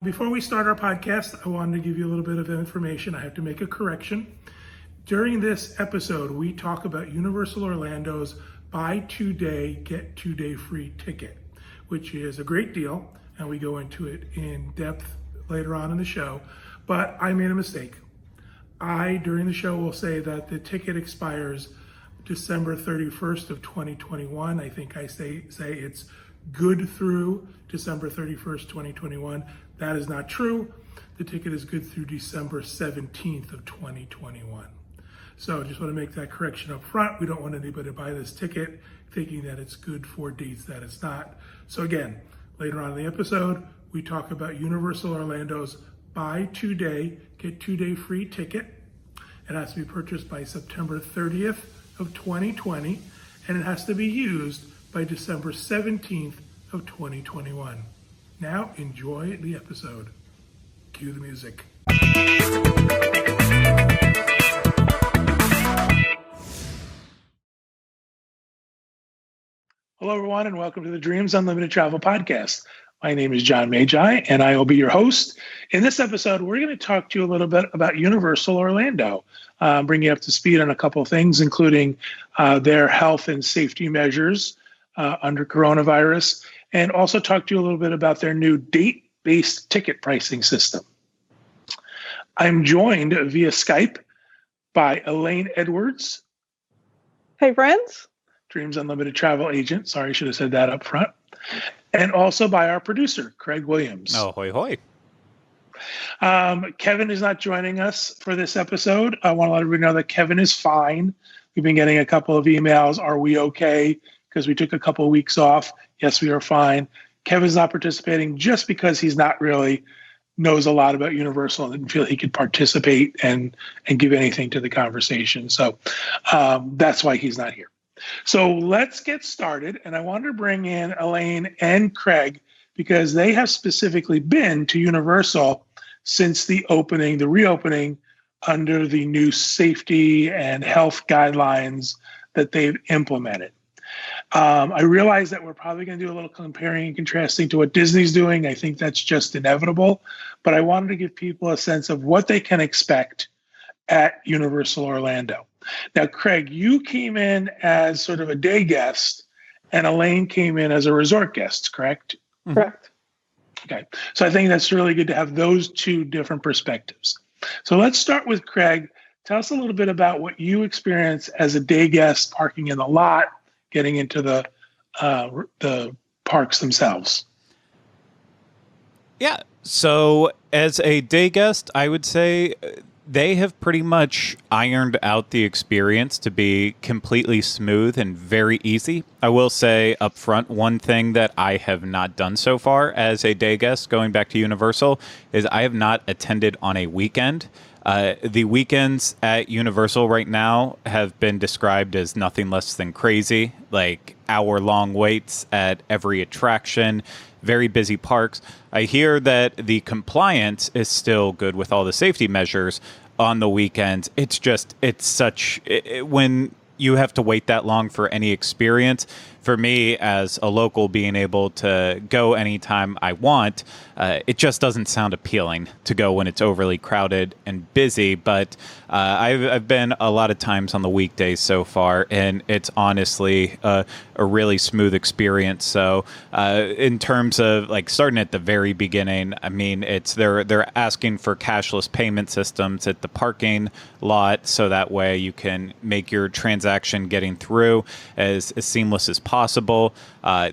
Before we start our podcast, I wanted to give you a little bit of information. I have to make a correction. During this episode, we talk about Universal Orlando's buy 2-day, get 2-day free ticket, which is a great deal, and we go into it in depth later on in the show. But I made a mistake. During the show, will say that the ticket expires December 31st of 2021. I think I say it's good through December 31st, 2021. That is not true. The ticket is good through December 17th of 2021. So just want to make that correction up front. We don't want anybody to buy this ticket thinking that it's good for dates that it's not. So again, later on in the episode, we talk about Universal Orlando's buy 2-day, get 2-day free ticket. It has to be purchased by September 30th of 2020, and it has to be used by December 17th of 2021. Now, enjoy the episode. Cue the music. Hello, everyone, and welcome to the Dreams Unlimited Travel Podcast. My name is John Magi, and I will be your host. In this episode, we're going to talk to you a little bit about Universal Orlando, bring you up to speed on a couple of things, including their health and safety measures under coronavirus, and also talk to you a little bit about their new date-based ticket pricing system. I'm joined via Skype by Elaine Edwards. Hey, friends. Dreams Unlimited travel agent. Sorry, I should have said that up front. And also by our producer, Craig Williams. Oh, hoy, hoy. Kevin is not joining us for this episode. I want to let everybody know that Kevin is fine. We've been getting a couple of emails. Are we okay? Because we took a couple of weeks off. Yes, we are fine. Kevin's not participating just because he's not really knows a lot about Universal and didn't feel he could participate and give anything to the conversation. So that's why he's not here. So let's get started. And I wanted to bring in Elaine and Craig because they have specifically been to Universal since the reopening under the new safety and health guidelines that they've implemented. I realize that we're probably going to do a little comparing and contrasting to what Disney's doing. I think that's just inevitable. But I wanted to give people a sense of what they can expect at Universal Orlando. Now, Craig, you came in as sort of a day guest, and Elaine came in as a resort guest, correct? Correct. Okay. So I think that's really good to have those two different perspectives. So let's start with Craig. Tell us a little bit about what you experienced as a day guest parking in the lot, getting into the parks themselves. Yeah. So as a day guest, I would say they have pretty much ironed out the experience to be completely smooth and very easy. I will say up front, one thing that I have not done so far as a day guest going back to Universal is I have not attended on a weekend. The weekends at Universal right now have been described as nothing less than crazy, like hour-long waits at every attraction, very busy parks. I hear that the compliance is still good with all the safety measures on the weekends. It's just, when you have to wait that long for any experience, for me as a local being able to go anytime I want, it just doesn't sound appealing to go when it's overly crowded and busy. But I've been a lot of times on the weekdays so far, and it's honestly a really smooth experience. So in terms of like starting at the very beginning, I mean, they're asking for cashless payment systems at the parking lot, so that way you can make your transaction getting through as seamless as possible.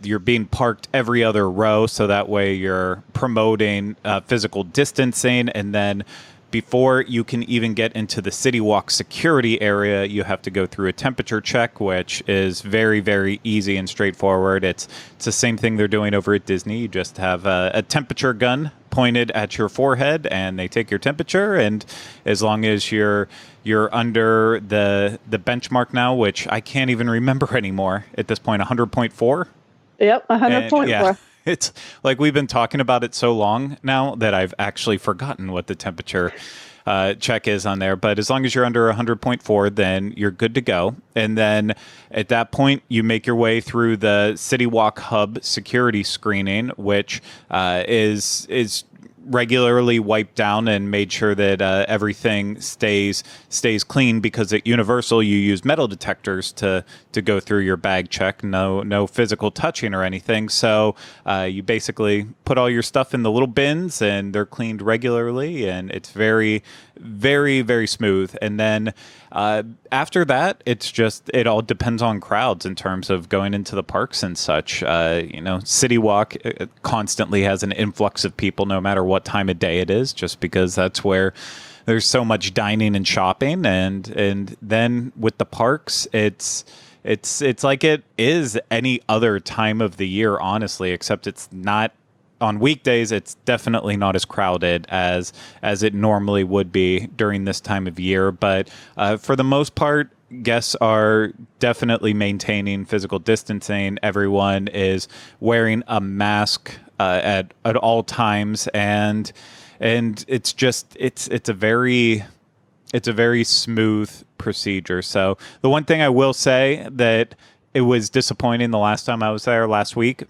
You're being parked every other row, so that way you're promoting physical distancing. And then before you can even get into the City Walk security area, you have to go through a temperature check, which is very, very easy and straightforward. It's the same thing they're doing over at Disney. You just have a temperature gun pointed at your forehead, and they take your temperature. And as long as you're under the benchmark now, which I can't even remember anymore at this point, 100.4? Yep, 100.4. Yeah. It's like we've been talking about it so long now that I've actually forgotten what the temperature check is on there. But as long as you're under 100.4, then you're good to go. And then at that point, you make your way through the City Walk Hub security screening, which is regularly wiped down and made sure that everything stays clean, because at Universal you use metal detectors to go through your bag check. No physical touching or anything. So you basically put all your stuff in the little bins and they're cleaned regularly, and it's very, very, very smooth. And then after that, it all depends on crowds in terms of going into the parks and such. City Walk constantly has an influx of people no matter what time of day it is, just because that's where there's so much dining and shopping. And then with the parks, it's like it is any other time of the year, honestly, except it's not. On weekdays, it's definitely not as crowded as it normally would be during this time of year. But for the most part, guests are definitely maintaining physical distancing. Everyone is wearing a mask at all times, and it's a very smooth procedure. So the one thing I will say that it was disappointing the last time I was there last week.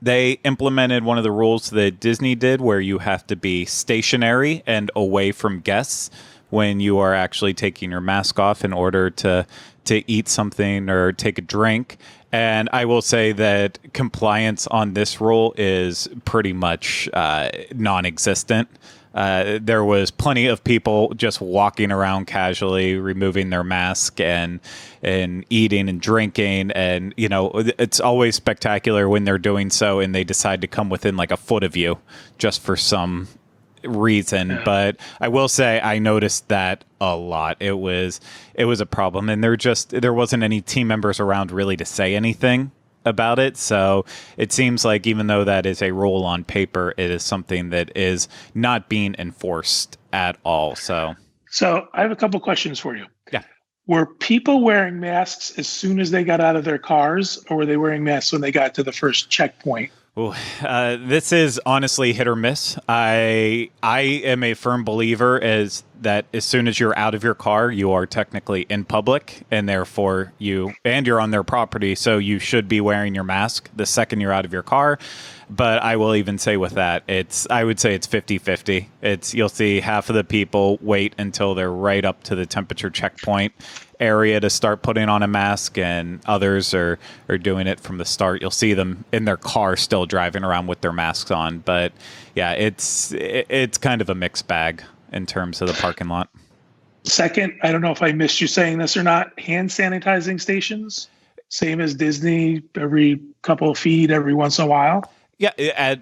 They implemented one of the rules that Disney did, where you have to be stationary and away from guests when you are actually taking your mask off in order to eat something or take a drink. And I will say that compliance on this rule is pretty much non-existent. There was plenty of people just walking around casually, removing their mask and eating and drinking. And, it's always spectacular when they're doing so and they decide to come within like a foot of you just for some reason. Yeah. But I will say I noticed that a lot. It was a problem, and there wasn't any team members around really to say anything about it. So it seems like even though that is a rule on paper, it is something that is not being enforced at all. So I have a couple questions for you. Yeah. Were people wearing masks as soon as they got out of their cars, or were they wearing masks when they got to the first checkpoint? Ooh, this is honestly hit or miss. I am a firm believer that as soon as you're out of your car, you are technically in public, and therefore you're on their property, so you should be wearing your mask the second you're out of your car. But I will even say with that, I would say it's 50-50. You'll see half of the people wait until they're right up to the temperature checkpoint area to start putting on a mask, and others are doing it from the start. You'll see them in their car still driving around with their masks on. But yeah, it's kind of a mixed bag in terms of the parking lot. Second, I don't know if I missed you saying this or not, hand sanitizing stations, same as Disney, every couple of feet, every once in a while. Yeah, at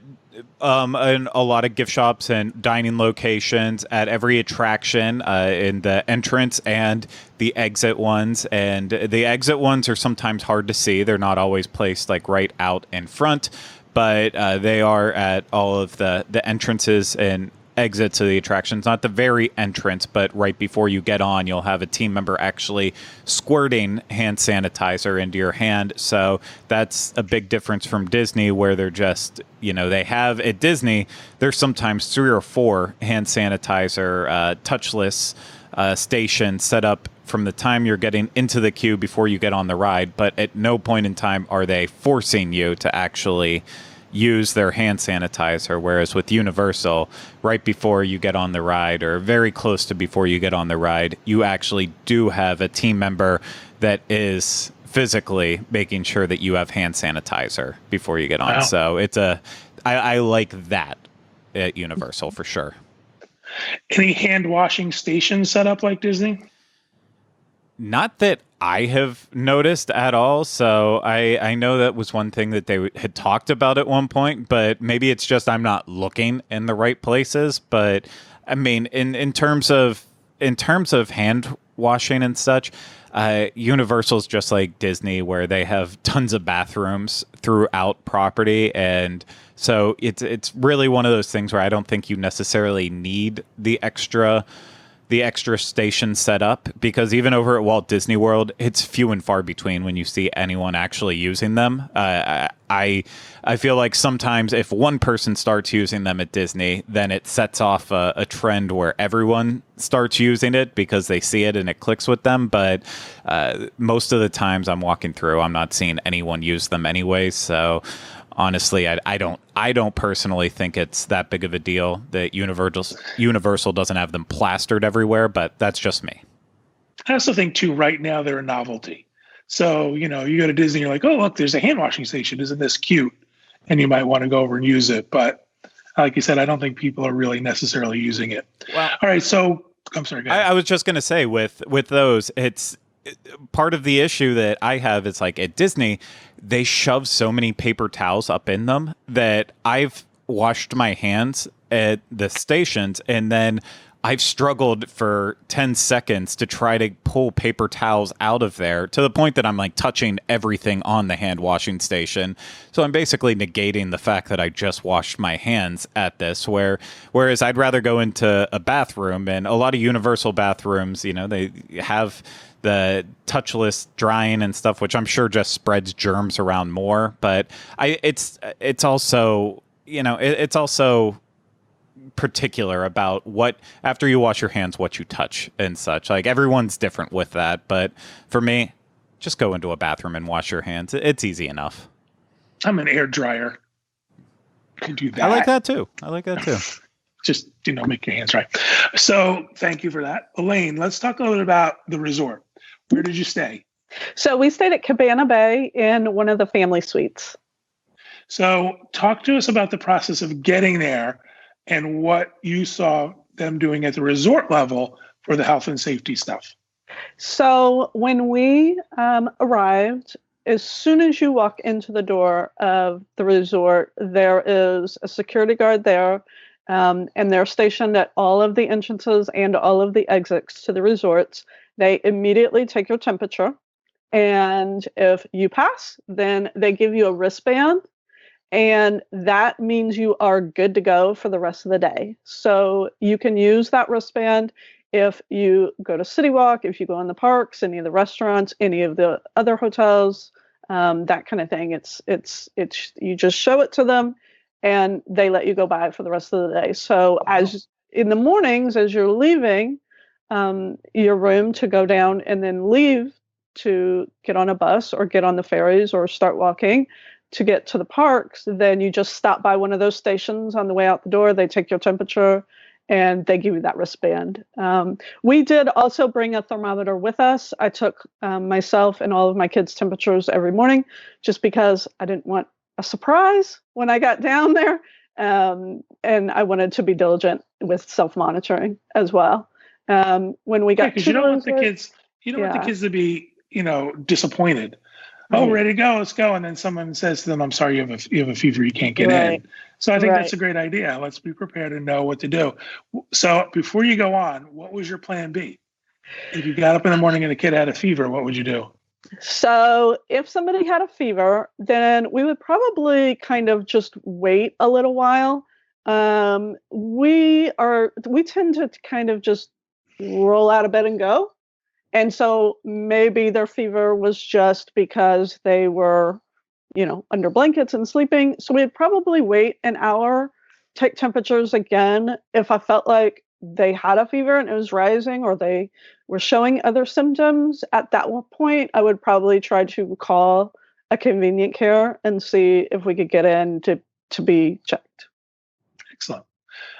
in a lot of gift shops and dining locations, at every attraction, in the entrance and the exit ones. And the exit ones are sometimes hard to see. They're not always placed like right out in front, but they are at all of the entrances and exits of the attractions. Not the very entrance, but right before you get on, you'll have a team member actually squirting hand sanitizer into your hand. So that's a big difference from Disney, where they're just, they have at Disney, there's sometimes 3 or 4 hand sanitizer touchless stations set up from the time you're getting into the queue before you get on the ride. But at no point in time are they forcing you to actually use their hand sanitizer, whereas with Universal, right before you get on the ride or very close to before you get on the ride, you actually do have a team member that is physically making sure that you have hand sanitizer before you get on. Wow. So I like that at Universal for sure. Any hand washing stations set up like Disney? Not that I have noticed at all. So I know that was one thing that they had talked about at one point, but maybe it's just I'm not looking in the right places. But I mean, in terms of hand washing and such, Universal's just like Disney, where they have tons of bathrooms throughout property. And so it's really one of those things where I don't think you necessarily need the extra station set up, because even over at Walt Disney World, it's few and far between when you see anyone actually using them. I feel like sometimes if one person starts using them at Disney, then it sets off a trend where everyone starts using it because they see it and it clicks with them. But most of the times I'm walking through, I'm not seeing anyone use them anyway. So honestly, I don't personally think it's that big of a deal that Universal doesn't have them plastered everywhere, but that's just me. I also think too, right now they're a novelty. So, you go to Disney, you're like, oh, look, there's a hand washing station. Isn't this cute? And you might want to go over and use it. But like you said, I don't think people are really necessarily using it. Well, all right. So I'm sorry, go ahead. I was just going to say with those, it's part of the issue that I have is like at Disney, they shove so many paper towels up in them that I've washed my hands at the stations and then I've struggled for 10 seconds to try to pull paper towels out of there to the point that I'm like touching everything on the hand washing station. So I'm basically negating the fact that I just washed my hands at this, whereas I'd rather go into a bathroom, and a lot of Universal bathrooms, they have the touchless drying and stuff, which I'm sure just spreads germs around more. But it's also, it's also particular about what, after you wash your hands, what you touch and such. Like, everyone's different with that, but for me, just go into a bathroom and wash your hands. It's easy enough. I'm an air dryer. You can do that. I like that too. Just, make your hands dry. So thank you for that. Elaine, let's talk a little bit about the resort. Where did you stay? So we stayed at Cabana Bay in one of the family suites. So talk to us about the process of getting there and what you saw them doing at the resort level for the health and safety stuff. So when we arrived, as soon as you walk into the door of the resort, there is a security guard there, and they're stationed at all of the entrances and all of the exits to the resorts. They immediately take your temperature, and if you pass, then they give you a wristband. And that means you are good to go for the rest of the day. So you can use that wristband if you go to City Walk, if you go in the parks, any of the restaurants, any of the other hotels, that kind of thing. It's you just show it to them, and they let you go by for the rest of the day. So as in the mornings, as you're leaving your room to go down and then leave to get on a bus or get on the ferries or start walking to get to the parks, then you just stop by one of those stations on the way out the door. They take your temperature and they give you that wristband. We did also bring a thermometer with us. I took myself and all of my kids' temperatures every morning just because I didn't want a surprise when I got down there. And I wanted to be diligent with self-monitoring as well. When we got to you don't want the kids, want the kids to be, disappointed. Oh, ready to go, let's go. And then someone says to them, I'm sorry, you have a fever, you can't get in. So I think that's a great idea. Let's be prepared and know what to do. So before you go on, what was your plan B? If you got up in the morning and a kid had a fever, what would you do? So if somebody had a fever, then we would probably kind of just wait a little while. We tend to kind of just roll out of bed and go. And so maybe their fever was just because they were, under blankets and sleeping. So we'd probably wait an hour, take temperatures again. If I felt like they had a fever and it was rising or they were showing other symptoms, at that point, I would probably try to call a convenient care and see if we could get in to be checked. Excellent.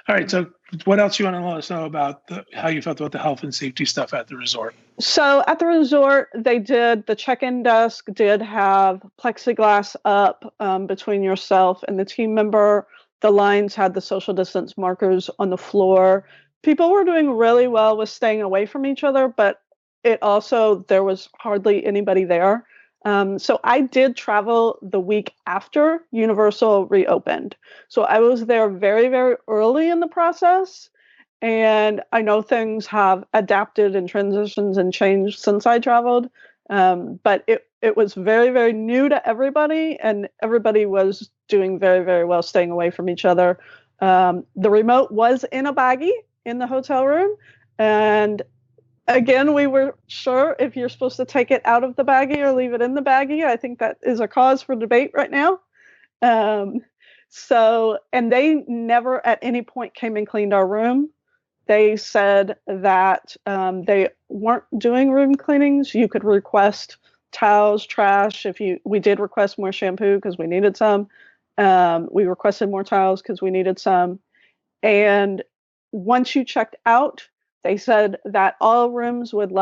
All right. So what else you want to let us know about how you felt about the health and safety stuff at the resort? So at the resort, the check-in desk did have plexiglass up between yourself and the team member. The lines had the social distance markers on the floor. People were doing really well with staying away from each other, but there was hardly anybody there. So I did travel the week after Universal reopened. So I was there very, very early in the process. And I know things have adapted and transitions and changed since I traveled. But it was very, very new to everybody. And everybody was doing very, very well staying away from each other. The remote was in a baggie in the hotel room. And again, we were sure if you're supposed to take it out of the baggie or leave it in the baggie. I think that is a cause for debate right now. And they never at any point came and cleaned our room. They said that they weren't doing room cleanings. You could request towels, trash. We did request more shampoo because we needed some. We requested more tiles because we needed some. And once you checked out, they said that all rooms would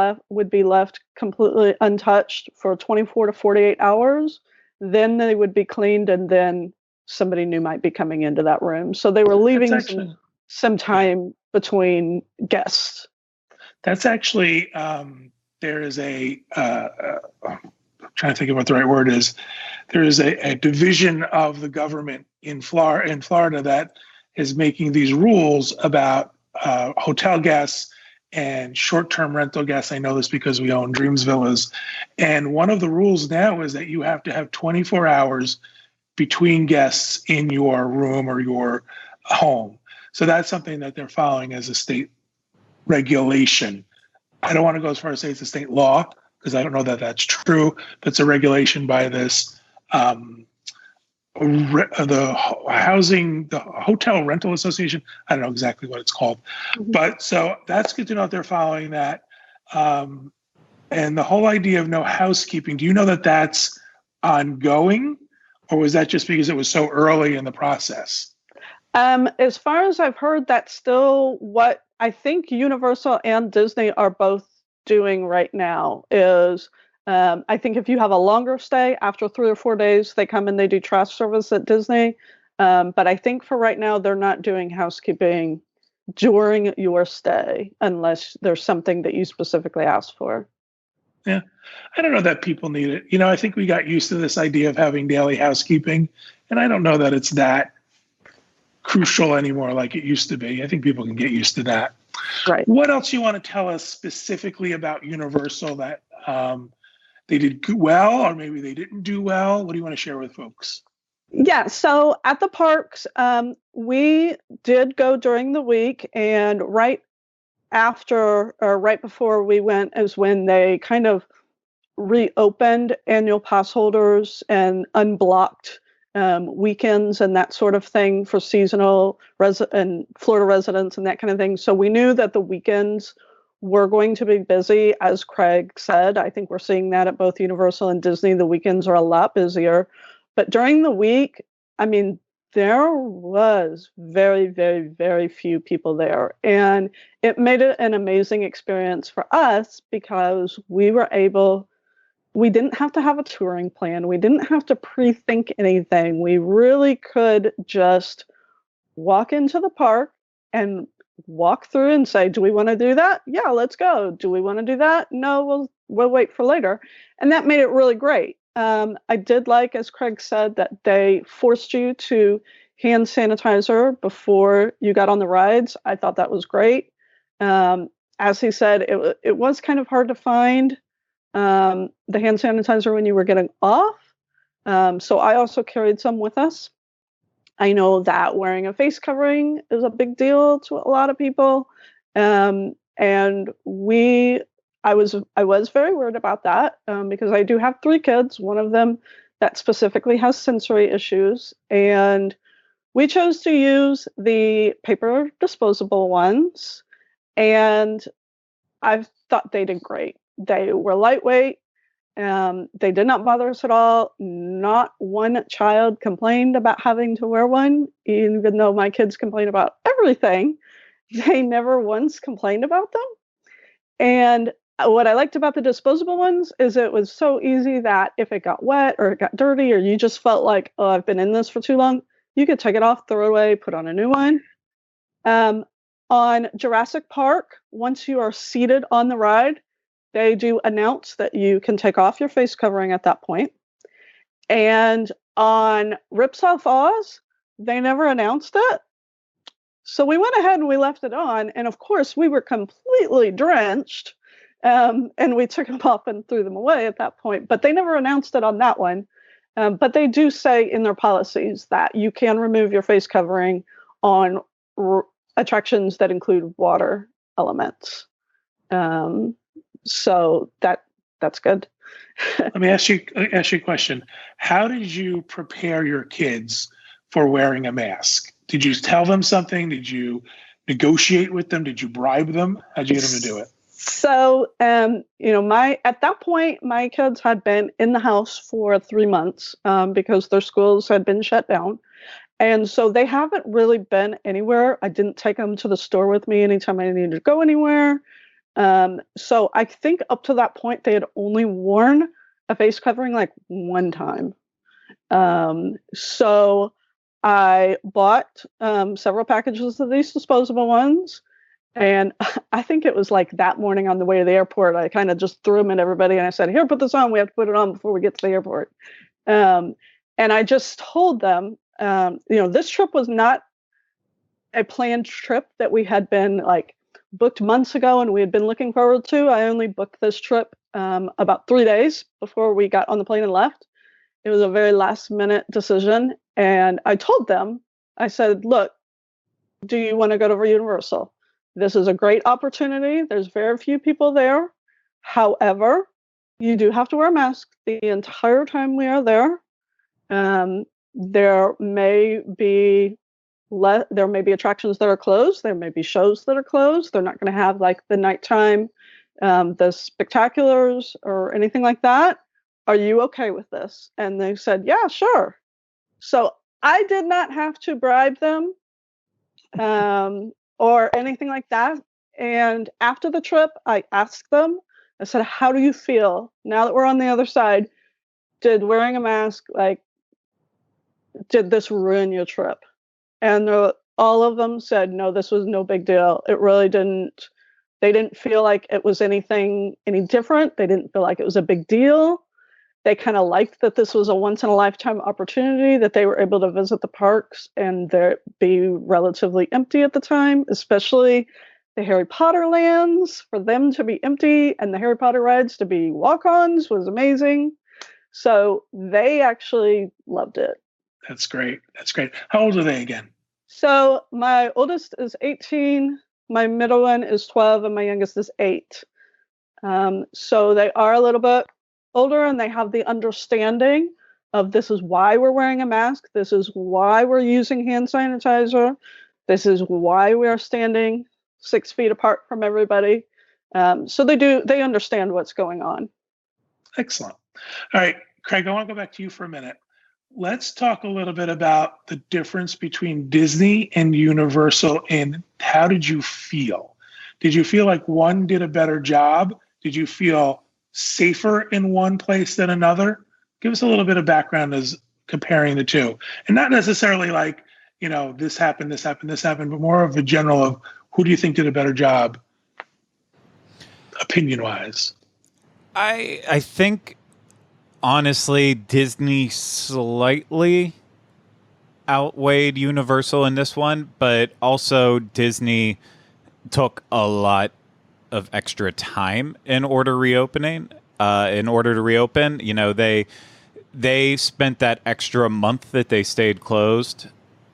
be left completely untouched for 24 to 48 hours. Then they would be cleaned, and then somebody new might be coming into that room. So they were leaving some time between guests. That's actually, there is I'm trying to think of what the right word is. There is a division of the government in Florida that is making these rules about hotel guests and short-term rental guests. I know this because we own Dreams Villas. And one of the rules now is that you have to have 24 hours between guests in your room or your home. So that's something that they're following as a state regulation. I don't want to go as far as say it's a state law, because I don't know that that's true, but it's a regulation by this the Hotel Rental Association. I don't know exactly what it's called, but so that's good to know that they're following that. And the whole idea of no housekeeping, do you know that that's ongoing, or was that just because it was so early in the process? As far as I've heard, that's still what I think Universal and Disney are both doing right now. Is I think if you have a longer stay, after 3 or 4 days, they come and they do trash service at Disney. But I think for right now, they're not doing housekeeping during your stay unless there's something that you specifically asked for. Yeah, I don't know that people need it. I think we got used to this idea of having daily housekeeping, and I don't know that it's that crucial anymore like it used to be. I think people can get used to that. Right. What else you want to tell us specifically about Universal that they did well, or maybe they didn't do well? What do you want to share with folks? Yeah, so at the parks, we did go during the week, and right after or right before we went is when they kind of reopened annual pass holders and unblocked weekends and that sort of thing for seasonal and Florida residents and that kind of thing. So we knew that the weekends were going to be busy, as Craig said. I think we're seeing that at both Universal and Disney. The weekends are a lot busier. But during the week, I mean, there was very, very, very few people there. And it made it an amazing experience for us because we didn't have to have a touring plan. We didn't have to pre-think anything. We really could just walk into the park and walk through and say, do we want to do that? Yeah, let's go. Do we want to do that? No, we'll wait for later. And that made it really great. I did like, as Craig said, that they forced you to hand sanitizer before you got on the rides. I thought that was great. As he said, it was kind of hard to find the hand sanitizer when you were getting off. So I also carried some with us. I know that wearing a face covering is a big deal to a lot of people. And I was very worried about that because I do have 3 kids, one of them that specifically has sensory issues. And we chose to use the paper disposable ones. And I thought they did great. They were lightweight. They did not bother us at all. Not one child complained about having to wear one, even though my kids complain about everything. They never once complained about them. And what I liked about the disposable ones is it was so easy that if it got wet or it got dirty or you just felt like, oh, I've been in this for too long, you could take it off, throw it away, put on a new one. On Jurassic Park, once you are seated on the ride, they do announce that you can take off your face covering at that point. And on Rips Off Oz, they never announced it. So we went ahead and we left it on. And of course, we were completely drenched. And we took them off and threw them away at that point. But they never announced it on that one. But they do say in their policies that you can remove your face covering on attractions that include water elements. So that's good. Let me ask you a question. How did you prepare your kids for wearing a mask? Did you tell them something? Did you negotiate with them? Did you bribe them? How'd you get them to do it? So, at that point, my kids had been in the house for 3 months because their schools had been shut down. And so they haven't really been anywhere. I didn't take them to the store with me anytime I needed to go anywhere. So I think up to that point, they had only worn a face covering like one time. So I bought several packages of these disposable ones. And I think it was like that morning on the way to the airport, I kind of just threw them at everybody and I said, here, put this on. We have to put it on before we get to the airport. And I just told them, this trip was not a planned trip that we had been like booked months ago and we had been looking forward to. I only booked this trip about 3 days before we got on the plane and left. It was a very last minute decision. And I told them, I said, look, do you want to go to Universal? This is a great opportunity. There's very few people there. However, you do have to wear a mask the entire time we are there. There may be attractions that are closed. There may be shows that are closed. They're not going to have like the nighttime, the spectaculars or anything like that. Are you okay with this? And they said, yeah, sure. So I did not have to bribe them or anything like that. And after the trip, I asked them, I said, how do you feel now that we're on the other side? Did wearing a mask, did this ruin your trip? And all of them said, no, this was no big deal. It really didn't. They didn't feel like it was any different. They didn't feel like it was a big deal. They kind of liked that this was a once in a lifetime opportunity, that they were able to visit the parks and there be relatively empty at the time, especially the Harry Potter lands. For them to be empty and the Harry Potter rides to be walk-ons was amazing. So they actually loved it. That's great. That's great. How old are they again? So my oldest is 18, my middle one is 12, and my youngest is 8. So they are a little bit older and they have the understanding of this is why we're wearing a mask. This is why we're using hand sanitizer. This is why we are standing 6 feet apart from everybody. So they understand what's going on. Excellent. All right, Craig, I want to go back to you for a minute. Let's talk a little bit about the difference between Disney and Universal and how did you feel? Did you feel like one did a better job? Did you feel safer in one place than another? Give us a little bit of background as comparing the two. And not necessarily like, this happened, but more of a general of who do you think did a better job opinion-wise? I think, honestly, Disney slightly outweighed Universal in this one, but also Disney took a lot of extra time in order to reopen. They spent that extra month that they stayed closed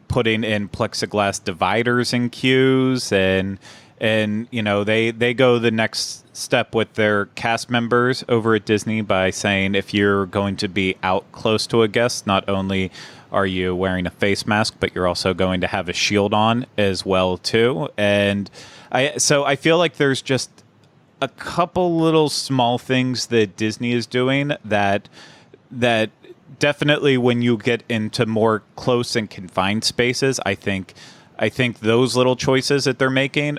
putting in plexiglass dividers in queues, and they go the next step with their cast members over at Disney by saying if you're going to be out close to a guest, not only are you wearing a face mask, but you're also going to have a shield on as well too. And I feel like there's just a couple little small things that Disney is doing that definitely when you get into more close and confined spaces, I think those little choices that they're making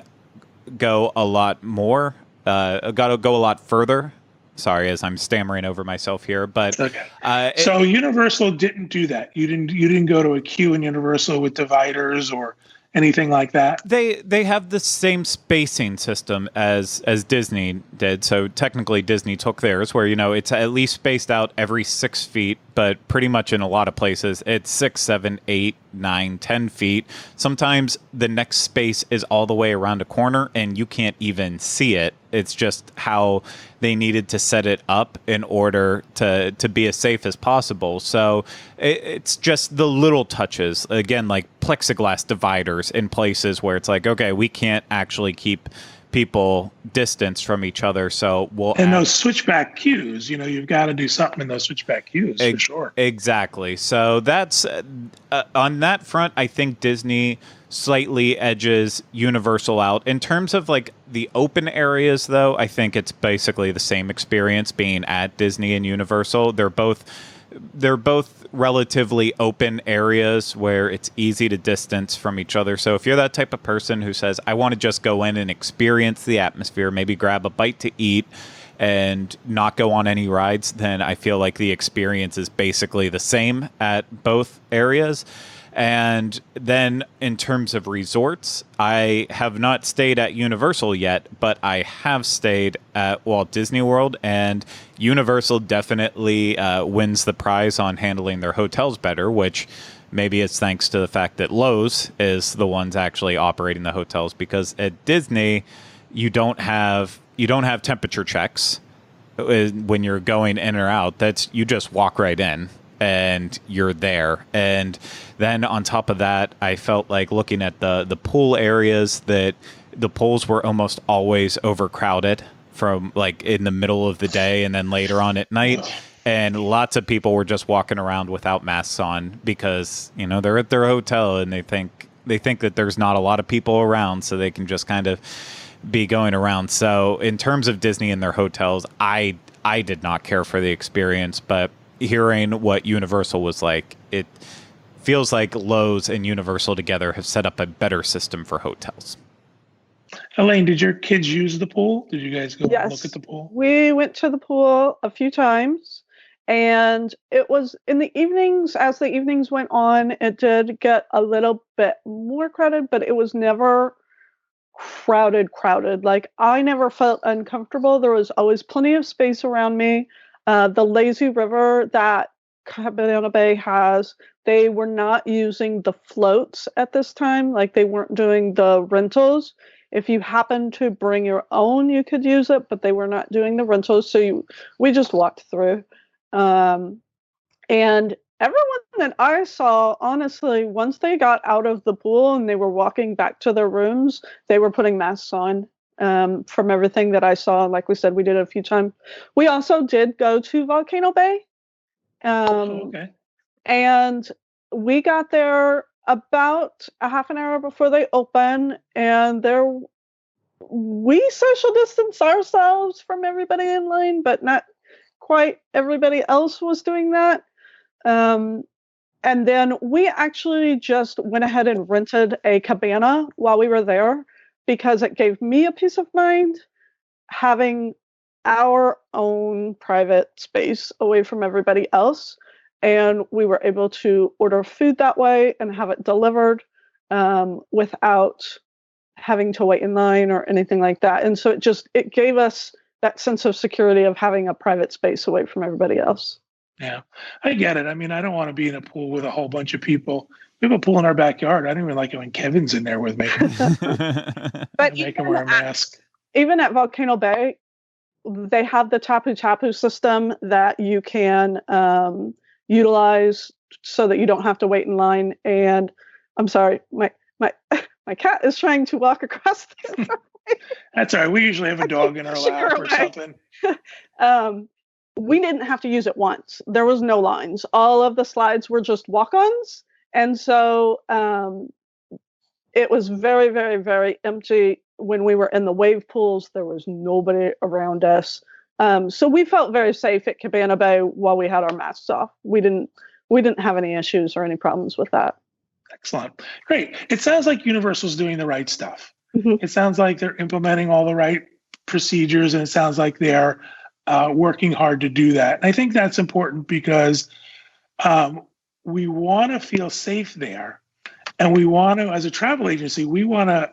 go a lot more, got to go a lot further. Sorry, as I'm stammering over myself here, but okay. So Universal didn't do that. You didn't go to a queue in Universal with dividers or anything like that. They have the same spacing system as Disney did. So technically Disney took theirs where, it's at least spaced out every 6 feet, but pretty much in a lot of places it's 6, 7, 8, 9, 10 feet. Sometimes the next space is all the way around a corner and you can't even see it. It's just how they needed to set it up in order to be as safe as possible. So it's just the little touches, again, like plexiglass dividers in places where it's like, okay, we can't actually keep people distanced from each other. So and those switchback queues, you've got to do something in those switchback queues for sure. Exactly. So that's on that front. I think Disney slightly edges Universal out in terms of like the open areas, though. I think it's basically the same experience being at Disney and Universal. They're both relatively open areas where it's easy to distance from each other. So if you're that type of person who says, I want to just go in and experience the atmosphere, maybe grab a bite to eat and not go on any rides, then I feel like the experience is basically the same at both areas. And then in terms of resorts, I have not stayed at Universal yet, but I have stayed at Walt Disney World, and Universal definitely wins the prize on handling their hotels better, which maybe it's thanks to the fact that Lowe's is the ones actually operating the hotels, because at Disney, you don't have temperature checks when you're going in or out. You just walk right in and you're there. And then on top of that, I felt like looking at the pool areas that the pools were almost always overcrowded from like in the middle of the day and then later on at night. And lots of people were just walking around without masks on because, they're at their hotel and they think that there's not a lot of people around, so they can just kind of be going around. So in terms of Disney and their hotels, I did not care for the experience, but hearing what Universal was like, it feels like Lowe's and Universal together have set up a better system for hotels. Elaine, did your kids use the pool? Did you guys go look at the pool? We went to the pool a few times, and it was in the evenings. As the evenings went on, it did get a little bit more crowded, but it was never crowded. Like, I never felt uncomfortable. There was always plenty of space around me. The lazy river that Cabana Bay has, they were not using the floats at this time. Like, they weren't doing the rentals. If you happen to bring your own, you could use it, but they were not doing the rentals. So we just walked through. And everyone that I saw, honestly, once they got out of the pool and they were walking back to their rooms, they were putting masks on. From everything that I saw, like we said, we did it a few times. We also did go to Volcano Bay. Okay. And we got there about a half an hour before they open, and we social distanced ourselves from everybody in line, but not quite everybody else was doing that. And then we actually just went ahead and rented a cabana while we were there, because it gave me a peace of mind having our own private space away from everybody else. And we were able to order food that way and have it delivered without having to wait in line or anything like that. And so it gave us that sense of security of having a private space away from everybody else. Yeah, I get it. I mean, I don't want to be in a pool with a whole bunch of people. We have a pool in our backyard. I don't even like it when Kevin's in there with me. But make him wear a mask. Even at Volcano Bay, they have the Tapu Tapu system that you can utilize so that you don't have to wait in line. And I'm sorry, my cat is trying to walk across the That's all right. We usually have a dog in our lap or something. We didn't have to use it once. There was no lines. All of the slides were just walk-ons. And so it was very, very, very empty. When we were in the wave pools, there was nobody around us. So we felt very safe at Cabana Bay while we had our masks off. We didn't have any issues or any problems with that. Excellent. Great. It sounds like Universal's doing the right stuff. Mm-hmm. It sounds like they're implementing all the right procedures, and it sounds like they're working hard to do that. And I think that's important because we want to feel safe there. And we want to, as a travel agency, we want to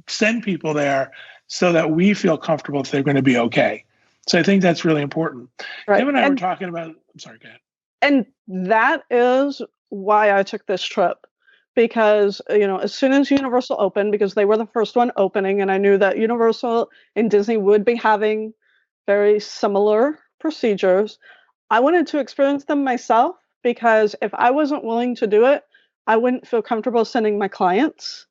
send people there so that we feel comfortable that they're going to be okay. So I think that's really important. Right. Kevin and I were talking about, I'm sorry, go ahead. And that is why I took this trip. Because, as soon as Universal opened, because they were the first one opening, and I knew that Universal and Disney would be having very similar procedures, I wanted to experience them myself, because if I wasn't willing to do it, I wouldn't feel comfortable sending my clients.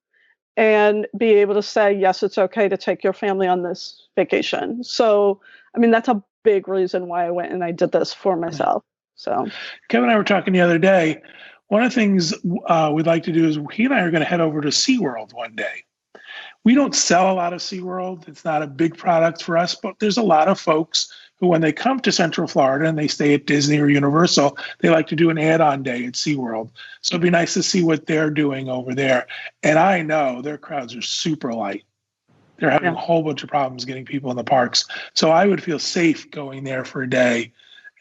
and be able to say, yes, it's okay to take your family on this vacation. So, I mean, that's a big reason why I went and I did this for myself. So, Kevin and I were talking the other day. One of the things we'd like to do is he and I are going to head over to SeaWorld one day. We don't sell a lot of SeaWorld. It's not a big product for us, but there's a lot of folks who, when they come to Central Florida and they stay at Disney or Universal, they like to do an add-on day at SeaWorld. So it'd be nice to see what they're doing over there. And I know their crowds are super light. They're having a whole bunch of problems getting people in the parks. So I would feel safe going there for a day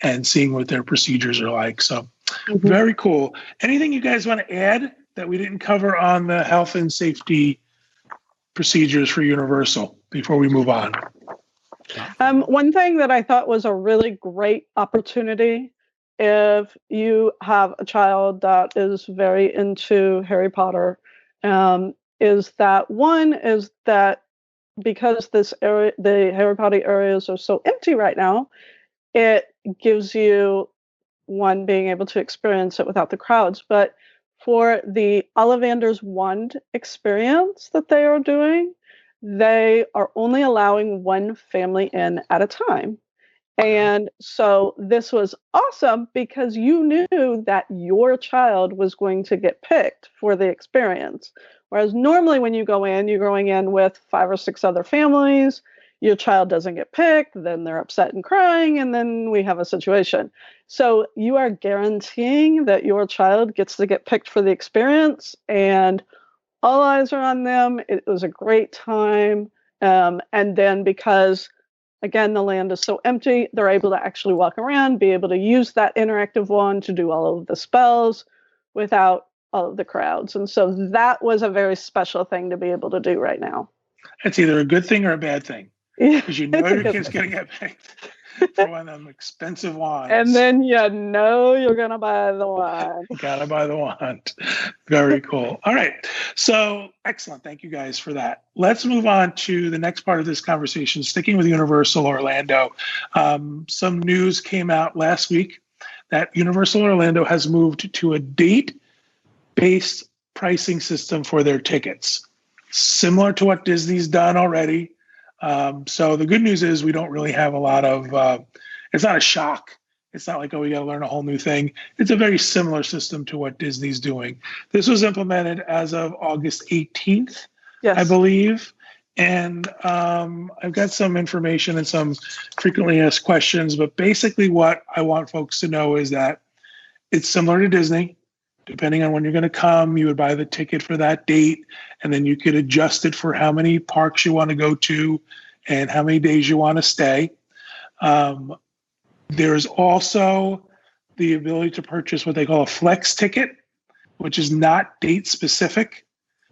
and seeing what their procedures are like. So very cool. Anything you guys want to add that we didn't cover on the health and safety procedures for Universal before we move on? One thing that I thought was a really great opportunity, if you have a child that is very into Harry Potter, is that because this area, the Harry Potter areas are so empty right now, it gives you being able to experience it without the crowds. But for the Ollivander's Wand experience that they are doing, they are only allowing one family in at a time. And so this was awesome because you knew that your child was going to get picked for the experience. Whereas normally when you go in, you're going in with 5 or 6 other families, your child doesn't get picked, then they're upset and crying, and then we have a situation. So you are guaranteeing that your child gets to get picked for the experience, and all eyes are on them. It was a great time. And then because, again, the land is so empty, they're able to actually walk around, be able to use that interactive wand to do all of the spells without all of the crowds. And so that was a very special thing to be able to do right now. It's either a good thing or a bad thing. Because you know your kid's going to get picked for one of them expensive wands. And then you know you're going to buy the wand. Got to buy the wand. Very cool. All right. So excellent. Thank you guys for that. Let's move on to the next part of this conversation, sticking with Universal Orlando. Some news came out last week that Universal Orlando has moved to a date-based pricing system for their tickets, similar to what Disney's done already. So the good news is we don't really have a lot of, it's not a shock. It's not like, oh, we got to learn a whole new thing. It's a very similar system to what Disney's doing. This was implemented as of August 18th, yes, I believe. And I've got some information and some frequently asked questions, but basically what I want folks to know is that it's similar to Disney. Depending on when you're going to come, you would buy the ticket for that date, and then you could adjust it for how many parks you want to go to and how many days you want to stay. There's also the ability to purchase what they call a flex ticket, which is not date specific.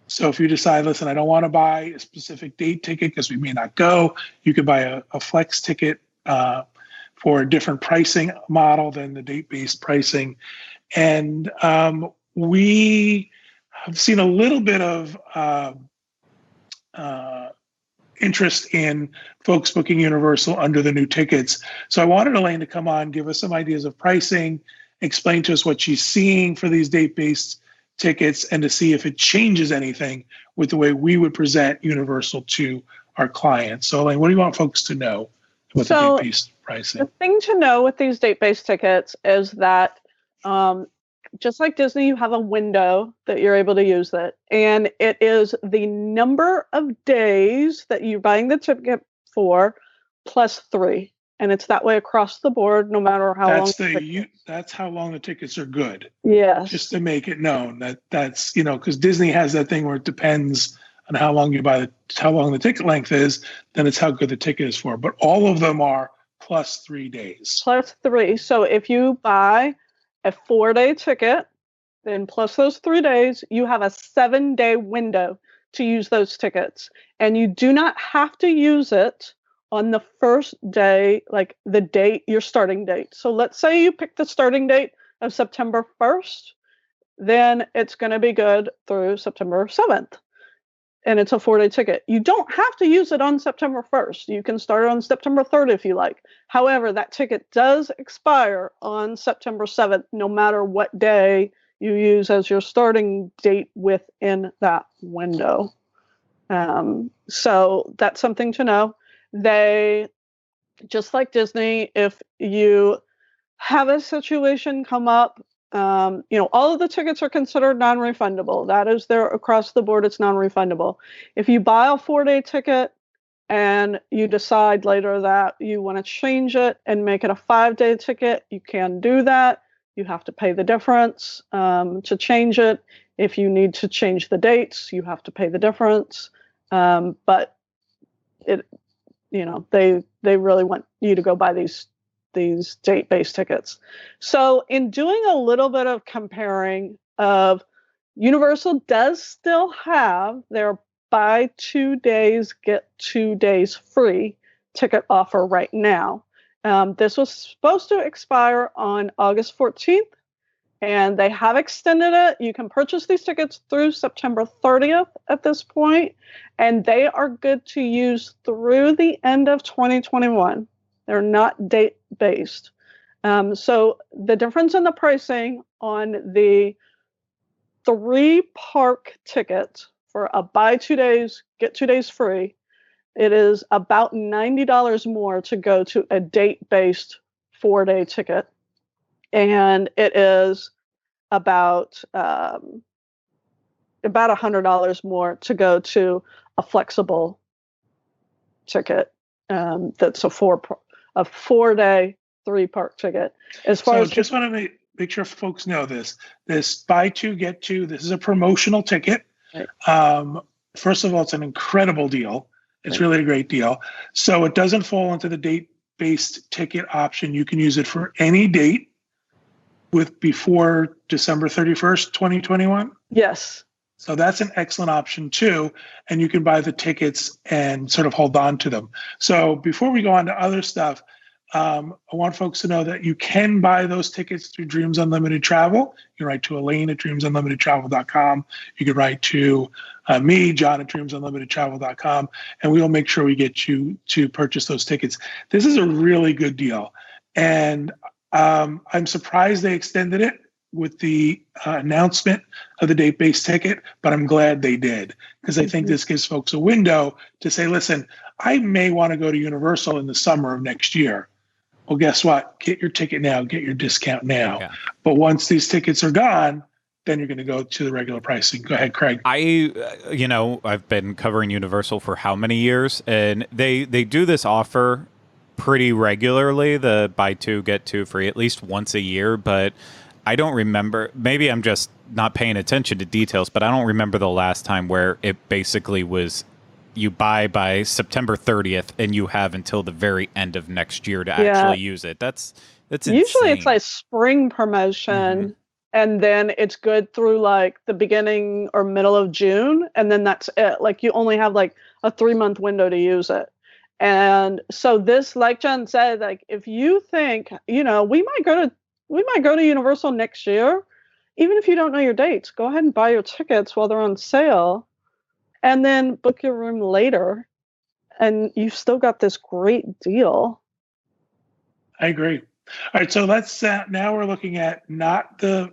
So if you decide, listen, I don't want to buy a specific date ticket because we may not go, you could buy a flex ticket for a different pricing model than the date-based pricing. And we have seen a little bit of interest in folks booking Universal under the new tickets. So I wanted Elaine to come on, give us some ideas of pricing, explain to us what she's seeing for these date-based tickets, and to see if it changes anything with the way we would present Universal to our clients. So Elaine, what do you want folks to know about the date-based pricing? The thing to know with these date-based tickets is that just like Disney, you have a window that you're able to use it. And it is the number of days that you're buying the ticket for plus 3. And it's that way across the board, no matter how long. That's how long the tickets are good. Yes. Just to make it known that's, because Disney has that thing where it depends on how long you buy, how long the ticket length is, then it's how good the ticket is for. But all of them are plus 3 days. Plus 3. So if you buy a 4-day ticket, then plus those 3 days, you have a 7-day window to use those tickets. And you do not have to use it on the first day, like the date, your starting date. So let's say you pick the starting date of September 1st, then it's going to be good through September 7th. And it's a 4-day ticket. You don't have to use it on September 1st. You can start on September 3rd if you like. However, that ticket does expire on September 7th, no matter what day you use as your starting date within that window. So that's something to know. They, just like Disney, if you have a situation come up, all of the tickets are considered non-refundable. That is there across the board, it's non-refundable. If you buy a 4-day ticket and you decide later that you want to change it and make it a 5-day ticket, you can do that. You have to pay the difference to change it. If you need to change the dates, you have to pay the difference. But they really want you to go buy these date-based tickets. So in doing a little bit of comparing of Universal does still have their buy 2 days, get 2 days free ticket offer right now. This was supposed to expire on August 14th, and they have extended it. You can purchase these tickets through September 30th at this point, and they are good to use through the end of 2021. They're not date-based. So the difference in the pricing on the 3-park ticket for a buy 2 days, get 2 days free, it is about $90 more to go to a date-based 4-day ticket. And it is about $100 more to go to a flexible ticket. That's a 4-day 3-park ticket. As far as just want to make sure folks know this buy 2 get 2. This is a promotional ticket. Right. First of all, it's an incredible deal. It's really a great deal. So it doesn't fall into the date-based ticket option. You can use it for any date before December 31st, 2021. Yes. So that's an excellent option too. And you can buy the tickets and sort of hold on to them. So before we go on to other stuff, I want folks to know that you can buy those tickets through Dreams Unlimited Travel. You can write to Elaine at dreamsunlimitedtravel.com. You can write to me, John, at dreamsunlimitedtravel.com, and we will make sure we get you to purchase those tickets. This is a really good deal. And I'm surprised they extended it with the announcement of the date-based ticket, but I'm glad they did, because I think this gives folks a window to say, listen, I may want to go to Universal in the summer of next year. Well, guess what? Get your ticket now, get your discount now. Yeah. But once these tickets are gone, then you're going to go to the regular pricing. Go ahead, Craig. I've been covering Universal for how many years, and they do this offer pretty regularly, the buy 2, get 2 free, at least once a year, but I don't remember, maybe I'm just not paying attention to details, but I don't remember the last time where it basically was you buy by September 30th and you have until the very end of next year to actually use it. That's usually insane. It's like spring promotion, and then it's good through like the beginning or middle of June, and then that's it. Like you only have like a 3-month window to use it. And so this, like Jen said, like if you think, we might go to Universal next year, even if you don't know your dates, go ahead and buy your tickets while they're on sale, and then book your room later, and you've still got this great deal. I agree. All right, so let's now we're looking at not the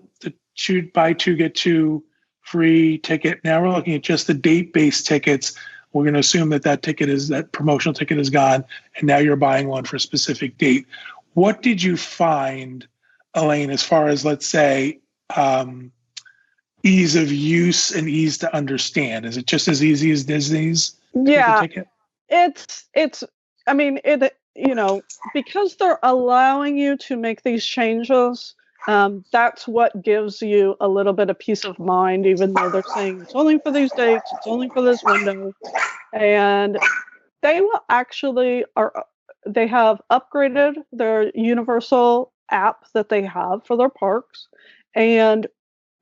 buy 2 get 2 free ticket. Now we're looking at just the date-based tickets. We're going to assume that promotional ticket is gone, and now you're buying one for a specific date. What did you find, Elaine, as far as, let's say, ease of use and ease to understand? Is it just as easy as Disney's ticket? Because they're allowing you to make these changes, that's what gives you a little bit of peace of mind, even though they're saying it's only for these dates, it's only for this window. And they have upgraded their Universal app that they have for their parks. And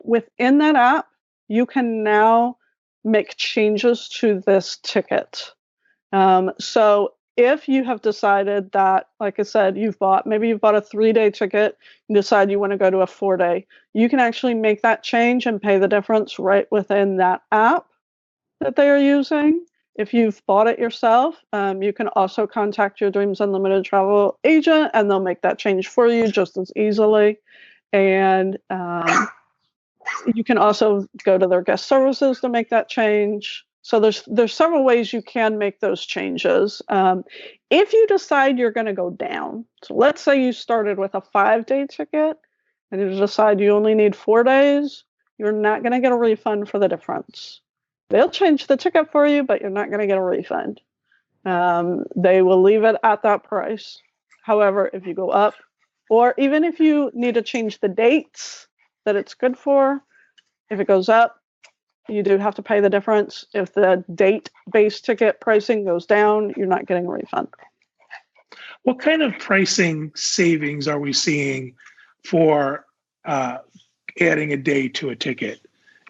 within that app, you can now make changes to this ticket. So if you have decided that, like I said, maybe you've bought a 3-day ticket and decide you want to go to a 4-day, you can actually make that change and pay the difference right within that app that they are using. If you've bought it yourself, you can also contact your Dreams Unlimited travel agent, and they'll make that change for you just as easily. And you can also go to their guest services to make that change. So there's several ways you can make those changes. If you decide you're going to go down, so let's say you started with a 5-day ticket and you decide you only need 4 days, you're not going to get a refund for the difference. They'll change the ticket for you, but you're not going to get a refund. They will leave it at that price. However, if you go up, or even if you need to change the dates that it's good for, if it goes up, you do have to pay the difference. If the date-based ticket pricing goes down, you're not getting a refund. What kind of pricing savings are we seeing for adding a day to a ticket?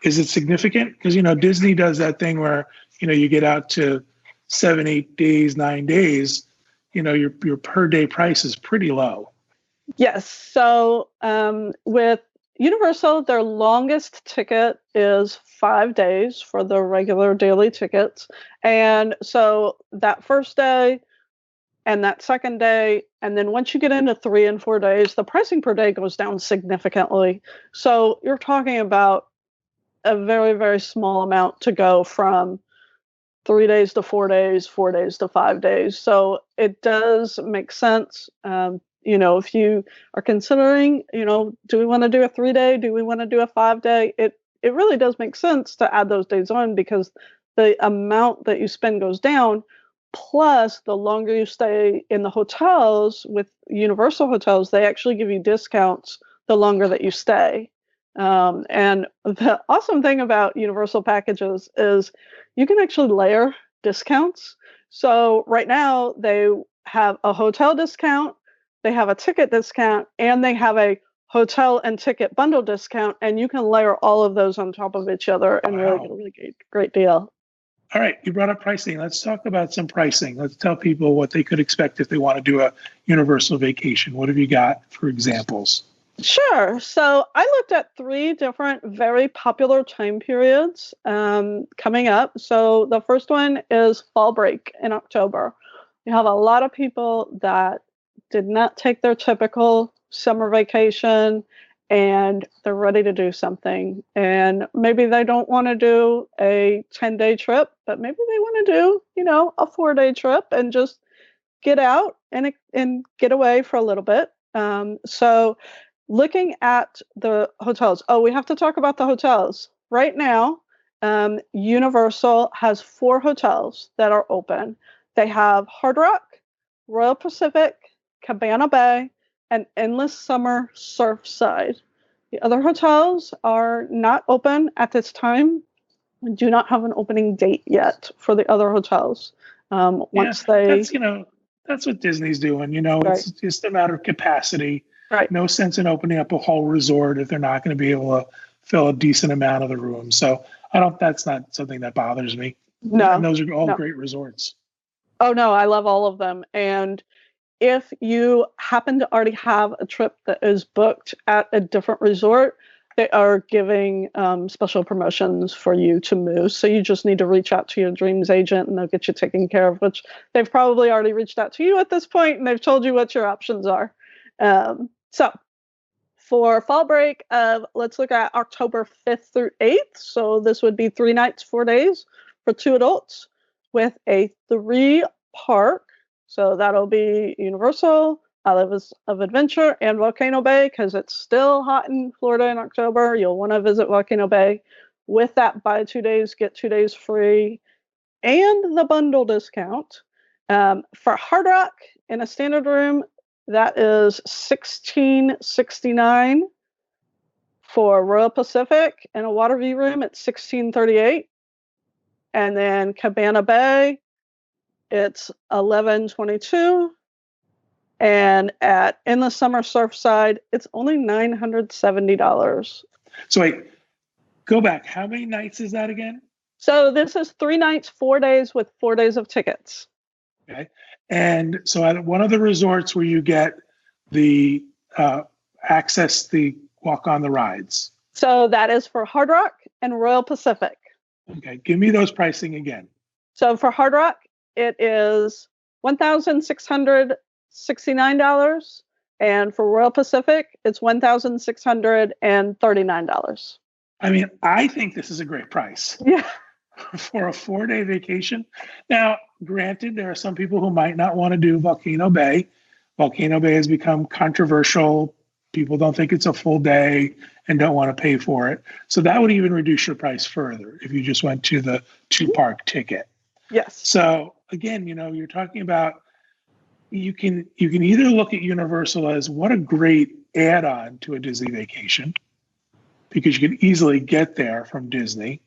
Is it significant? Because, Disney does that thing where, you get out to 7, 8 days, 9 days, your per day price is pretty low. Yes. So with Universal, their longest ticket is 5 days for the regular daily tickets. And so that first day and that second day, and then once you get into 3 and 4 days, the pricing per day goes down significantly. So you're talking about a very, very small amount to go from 3 days to 4 days, 4 days to 5 days. So it does make sense. If you are considering, do we want to do a 3-day? Do we want to do a 5-day? It really does make sense to add those days on because the amount that you spend goes down. Plus, the longer you stay in the hotels with Universal hotels, they actually give you discounts the longer that you stay. And the awesome thing about Universal packages is you can actually layer discounts. So right now they have a hotel discount, they have a ticket discount, and they have a hotel and ticket bundle discount. And you can layer all of those on top of each other and really get a really great deal. All right, you brought up pricing. Let's talk about some pricing. Let's tell people what they could expect if they want to do a Universal vacation. What have you got for examples? Sure. So I looked at 3 different very popular time periods coming up. So the first one is fall break in October. You have a lot of people that did not take their typical summer vacation and they're ready to do something. And maybe they don't want to do a 10-day trip, but maybe they want to do, a 4-day trip and just get out and get away for a little bit. So looking at the hotels. Oh, we have to talk about the hotels. Right now, Universal has 4 hotels that are open. They have Hard Rock, Royal Pacific, Cabana Bay, and Endless Summer Surfside. The other hotels are not open at this time. We do not have an opening date yet for the other hotels. That's what Disney's doing. Right. It's just a matter of capacity. Right. No sense in opening up a whole resort if they're not going to be able to fill a decent amount of the rooms. So that's not something that bothers me. No. And those are all great resorts. Oh, no, I love all of them. And if you happen to already have a trip that is booked at a different resort, they are giving special promotions for you to move. So you just need to reach out to your dreams agent and they'll get you taken care of, which they've probably already reached out to you at this point and they've told you what your options are. So for fall break, let's look at October 5th through 8th. So this would be 3 nights, 4 days for 2 adults with a 3-park. So that'll be Universal, Islands of Adventure, and Volcano Bay because it's still hot in Florida in October. You'll want to visit Volcano Bay with that buy 2 days, get 2 days free, and the bundle discount. For Hard Rock in a standard room, that is $16.69. For Royal Pacific in a Waterview room, it's $16.38. And then Cabana Bay, it's $11.22. And at Endless Summer Surfside, it's only $970. So wait, go back. How many nights is that again? So this is 3 nights, 4 days with 4 days of tickets. Okay. And so at one of the resorts where you get the access, the walk on the rides. So that is for Hard Rock and Royal Pacific. Okay. Give me those pricing again. So for Hard Rock, it is $1,669. And for Royal Pacific, it's $1,639. I mean, I think this is a great price. Yeah. for a 4-day vacation. Now, granted, there are some people who might not want to do Volcano Bay. Volcano Bay has become controversial. People don't think it's a full day and don't want to pay for it. So that would even reduce your price further if you just went to the 2-park ticket. Yes. So again, you're talking about you can either look at Universal as what a great add-on to a Disney vacation, because you can easily get there from Disney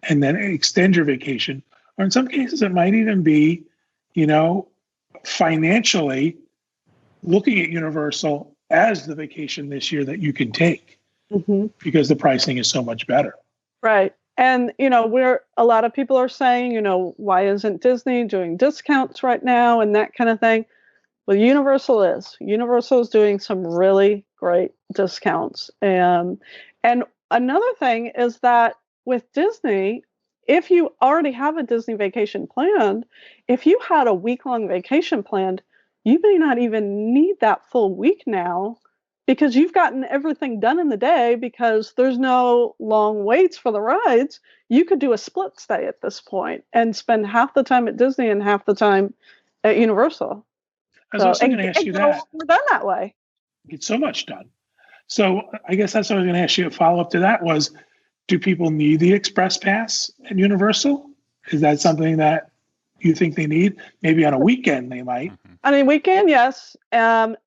and then extend your vacation. Or in some cases, it might even be, financially looking at Universal as the vacation this year that you can take, because the pricing is so much better. Right. And, where a lot of people are saying, why isn't Disney doing discounts right now and that kind of thing? Well, Universal is doing some really great discounts. And another thing is that with Disney, if you already have a Disney vacation planned, if you had a week-long vacation planned, you may not even need that full week now, because you've gotten everything done in the day, because there's no long waits for the rides. You could do a split stay at this point and spend half the time at Disney and half the time at Universal. I was also going to ask you that. We're done that way. Get so much done. So I guess that's what I was going to ask you. A follow-up to that was, do people need the Express Pass at Universal? Is that something that you think they need? Maybe on a weekend they might. On a weekend, yes.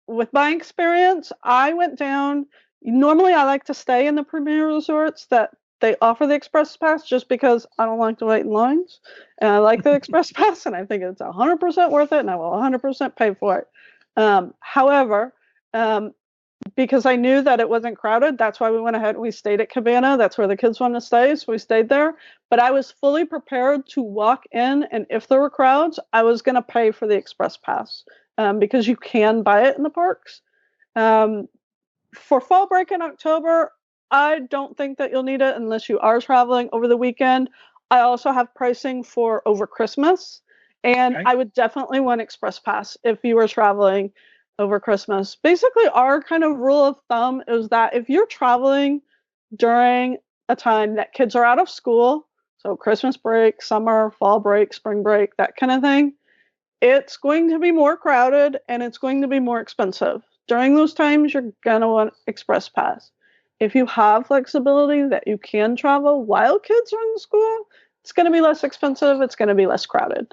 With my experience, I went down. Normally, I like to stay in the premier resorts that they offer the Express Pass, just because I don't like to wait in lines. And I like the Express Pass, and I think it's 100% worth it, and I will 100% pay for it. However, because I knew that it wasn't crowded, that's why we went ahead and we stayed at Cabana. That's where the kids wanted to stay, so we stayed there. But I was fully prepared to walk in, and if there were crowds, I was going to pay for the Express Pass, because you can buy it in the parks. For fall break in October, I don't think that you'll need it unless you are traveling over the weekend. I also have pricing for over Christmas, and I would definitely want Express Pass if you were traveling over Christmas. Basically, our kind of rule of thumb is that if you're traveling during a time that kids are out of school, so Christmas break, summer, fall break, spring break, that kind of thing, it's going to be more crowded and it's going to be more expensive. During those times, you're going to want Express Pass. If you have flexibility that you can travel while kids are in school, it's going to be less expensive. It's going to be less crowded.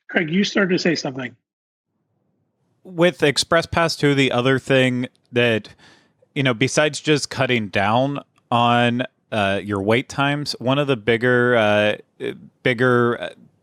Craig, you started to say something. With Express Pass too, the other thing that, besides just cutting down on your wait times, one of the bigger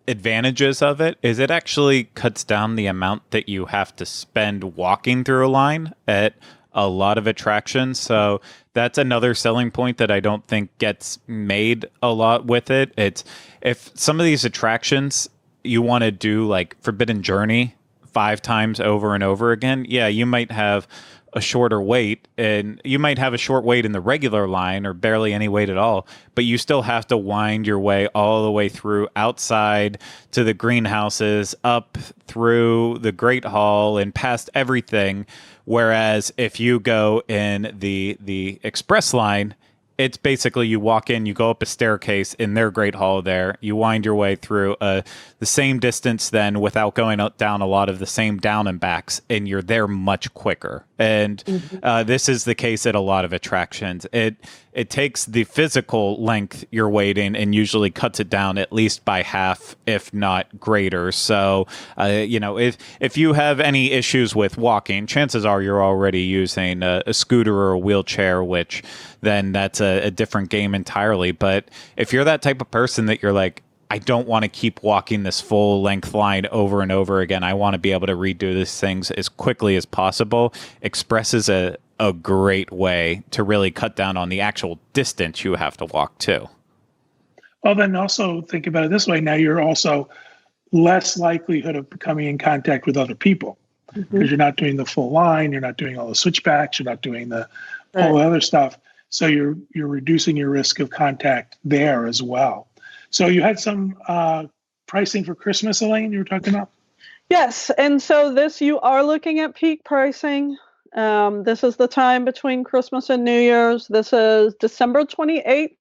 advantages of it is it actually cuts down the amount that you have to spend walking through a line at a lot of attractions. So that's another selling point that I don't think gets made a lot with it. It's, if some of these attractions you want to do, like Forbidden Journey 5 times over and over again, yeah, you might have a shorter wait, and you might have a short wait in the regular line or barely any wait at all, but you still have to wind your way all the way through outside to the greenhouses, up through the Great Hall and past everything. Whereas if you go in the express line, it's basically you walk in, you go up a staircase in their Great Hall there, you wind your way through the same distance then without going down a lot of the same down and backs, and you're there much quicker. And this is the case at a lot of attractions. It takes the physical length you're waiting and usually cuts it down at least by half, if not greater. So, if you have any issues with walking, chances are you're already using a scooter or a wheelchair, which then that's a different game entirely. But if you're that type of person that you're like, I don't want to keep walking this full length line over and over again, I want to be able to redo these things as quickly as possible, Express is a great way to really cut down on the actual distance you have to walk too. Well, then also think about it this way. Now you're also less likelihood of coming in contact with other people, because you're not doing the full line, you're not doing all the switchbacks, you're not doing all the other stuff. So you're reducing your risk of contact there as well. So you had some pricing for Christmas, Elaine, you were talking about? Yes, and so you are looking at peak pricing. This is the time between Christmas and New Year's. This is December 28th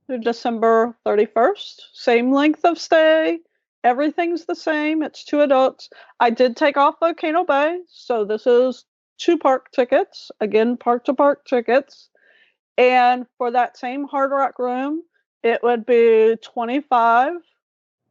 through December 31st. Same length of stay. Everything's the same. It's 2 adults. I did take off Volcano Bay, so this is 2 park tickets. Again, park to park tickets. And for that same Hard Rock room, it would be 25,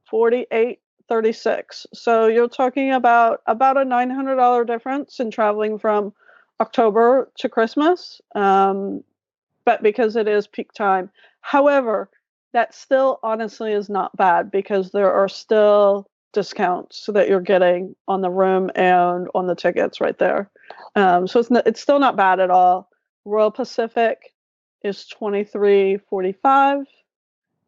48, 36. So you're talking about a $900 difference in traveling from October to Christmas. But because it is peak time. However, that still honestly is not bad because there are still discounts that you're getting on the room and on the tickets right there. So it's still not bad at all. Royal Pacific is $23.45.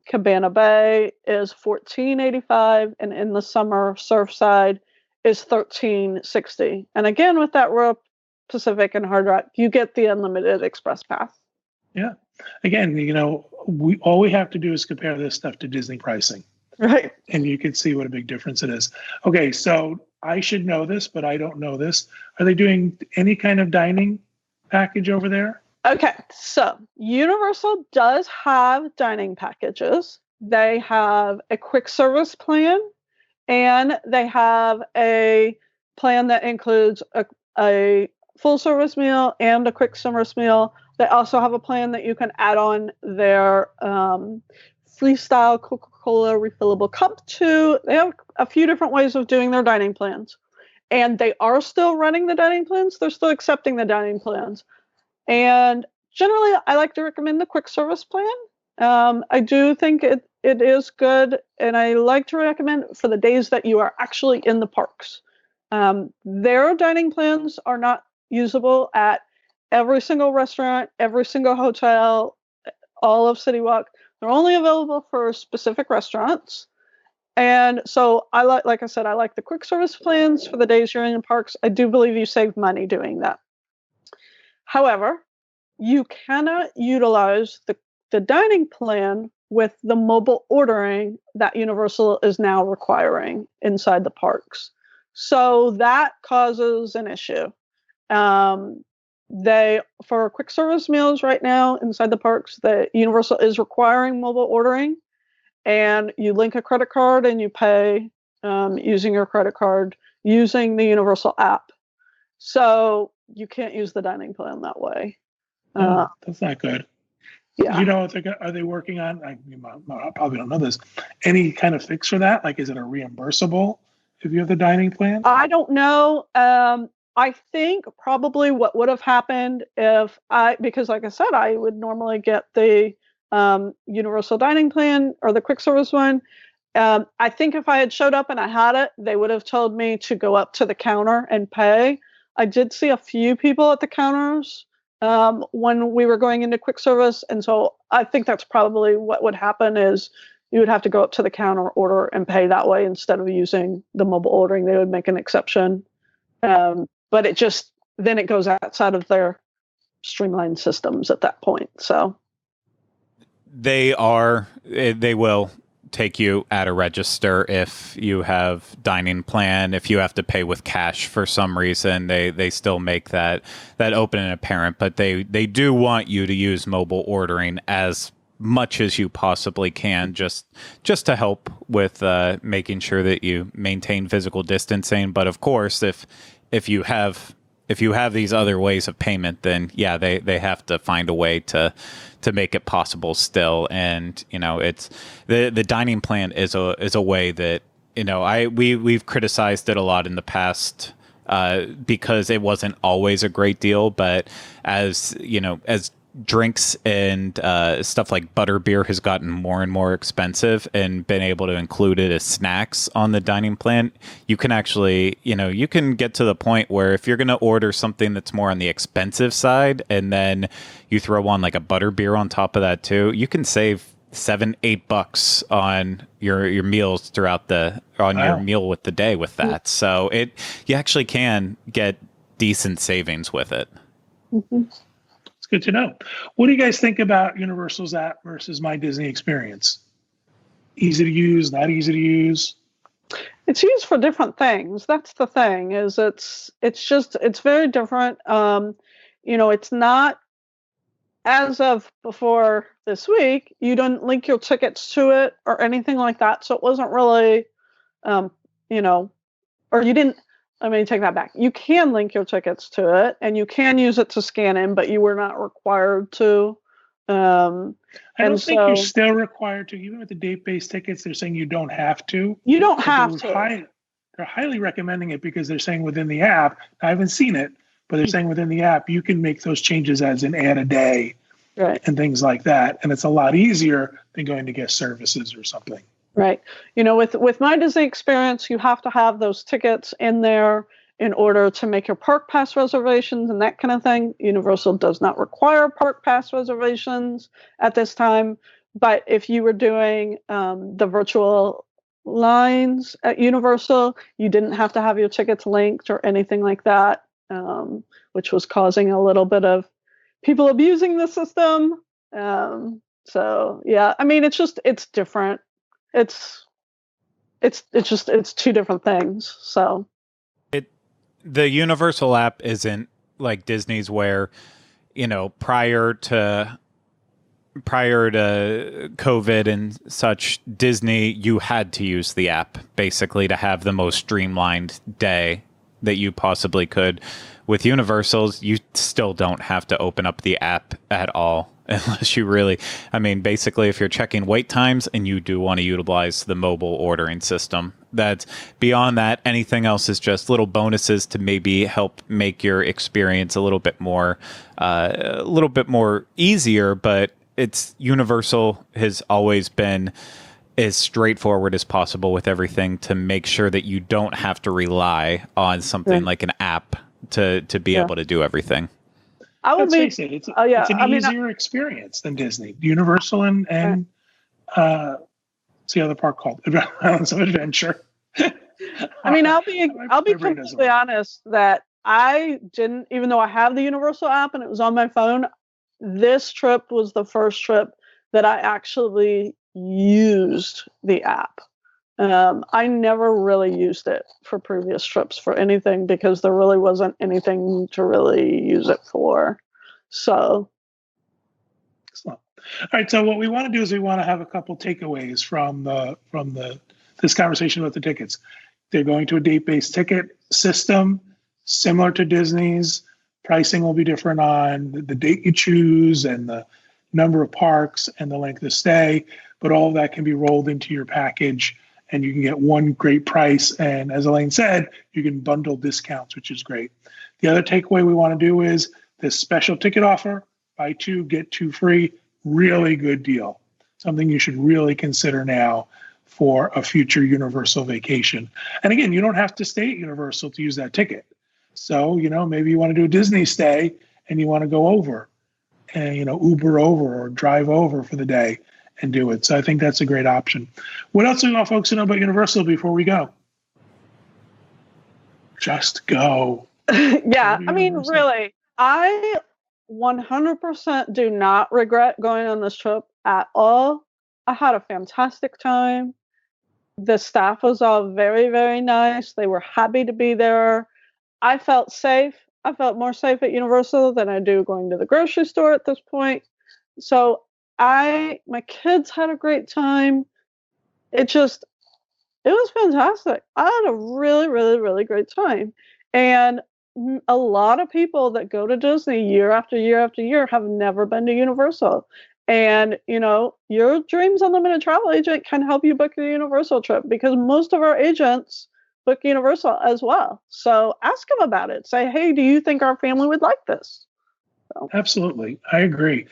Cabana Bay is $14.85, and in the summer, Surfside is $13.60. And again, with that Royal Pacific and Hard Rock, you get the unlimited express pass. Yeah. Again, all we have to do is compare this stuff to Disney pricing. Right. And you can see what a big difference it is. Okay, so I should know this, but I don't know this. Are they doing any kind of dining package over there? Okay, so Universal does have dining packages. They have a quick service plan, and they have a plan that includes a full service meal and a quick service meal. They also have a plan that you can add on their freestyle Coca-Cola refillable cup to. They have a few different ways of doing their dining plans. And they are still running the dining plans. They're still accepting the dining plans. And generally, I like to recommend the quick service plan. I do think it is good. And I like to recommend for the days that you are actually in the parks. Their dining plans are not usable at every single restaurant, every single hotel, all of City Walk. They're only available for specific restaurants. And so like I said, I like the quick service plans for the days you're in parks. I do believe you save money doing that. However, you cannot utilize the dining plan with the mobile ordering that Universal is now requiring inside the parks. So that causes an issue. For quick service meals right now inside the parks, the Universal is requiring mobile ordering, and you link a credit card and you pay using your credit card using the Universal app. So you can't use the dining plan that way. That's not good. Yeah. Are they working on, I probably don't know this, any kind of fix for that? Like, is it a reimbursable if you have the dining plan? I don't know. I think probably what would have happened because like I said, I would normally get the Universal dining plan or the quick service one. I think if I had showed up and I had it, they would have told me to go up to the counter and pay. I did see a few people at the counters when we were going into quick service. And so I think that's probably what would happen is you would have to go up to the counter, order, and pay that way instead of using the mobile ordering. They would make an exception. But then it goes outside of their streamlined systems at that point. So they will take you at a register if you have dining plan. If you have to pay with cash for some reason, they still make that open and apparent, but they do want you to use mobile ordering as much as you possibly can, just to help with making sure that you maintain physical distancing. But of course, if you have these other ways of payment, then yeah, they have to find a way to make it possible still. And it's the dining plan is a way that we've criticized it a lot in the past because it wasn't always a great deal. But as drinks and stuff like butterbeer has gotten more and more expensive and been able to include it as snacks on the dining plan, you can actually, you can get to the point where if you're going to order something that's more on the expensive side and then you throw on like a butterbeer on top of that too, you can save $7-8 on your meals throughout your meal with the day with that. So you actually can get decent savings with it. Mm-hmm. It's good to know. What do you guys think about Universal's app versus My Disney Experience? Easy to use, not easy to use? It's used for different things. That's the thing, is it's very different. It's not as of before this week, you didn't link your tickets to it or anything like that. So it wasn't really, you know, or you didn't. Let me take that back. You can link your tickets to it, and you can use it to scan in, but you were not required to. I don't think you're still required to, even with the date-based tickets. They're saying you don't have to. You don't have to. They're highly recommending it because they're saying within the app. I haven't seen it, but they're saying within the app you can make those changes, as in add a day, right, and things like that, and it's a lot easier than going to guest services or something. Right. You know, with my Disney experience, you have to have those tickets in there in order to make your park pass reservations and that kind of thing. Universal does not require park pass reservations at this time. But if you were doing the virtual lines at Universal, you didn't have to have your tickets linked or anything like that, which was causing a little bit of people abusing the system. So, yeah, I mean, it's different. It's two different things. So the Universal app isn't like Disney's, where, you know, prior to COVID and such, Disney, you had to use the app basically to have the most streamlined day that you possibly could. With Universal's, you still don't have to open up the app at all. Unless you really, I mean, basically, if you're checking wait times and you do want to utilize the mobile ordering system, that's beyond that. Anything else is just little bonuses to maybe help make your experience a little bit more easier. But it's Universal has always been as straightforward as possible with everything to make sure that you don't have to rely on something like an app to be able to do everything. Let's face it, it's an easier experience than Disney. Universal and what's the other park called? Islands of Adventure. I mean, I'll be completely honest that I didn't, even though I have the Universal app and it was on my phone, this trip was the first trip that I actually used the app. I never really used it for previous trips for anything because there really wasn't anything to really use it for. So, excellent. All right. So what we want to do is we want to have a couple takeaways from this conversation about the tickets. They're going to a date-based ticket system similar to Disney's. Pricing will be different on the date you choose and the number of parks and the length of stay, but all of that can be rolled into your package. And you can get one great price. And as Elaine said, you can bundle discounts, which is great. The other takeaway we want to do is this special ticket offer, buy two, get two free, really good deal. Something you should really consider now for a future Universal vacation. And again, you don't have to stay at Universal to use that ticket. So, you know, maybe you want to do a Disney stay and you want to go over and, you know, Uber over or drive over for the day and do it. So I think that's a great option. What else do we want folks to know about Universal before we go? Just go. Yeah, I mean, really, I 100% do not regret going on this trip at all. I had a fantastic time. The staff was all very, very nice. They were happy to be there. I felt safe. I felt more safe at Universal than I do going to the grocery store at this point. So my kids had a great time. It was fantastic. I had a really, really, really great time. And a lot of people that go to Disney year after year after year have never been to Universal. And, you know, your Dreams Unlimited travel agent can help you book your Universal trip because most of our agents book Universal as well. So ask them about it. Say, hey, do you think our family would like this? So. Absolutely. I agree.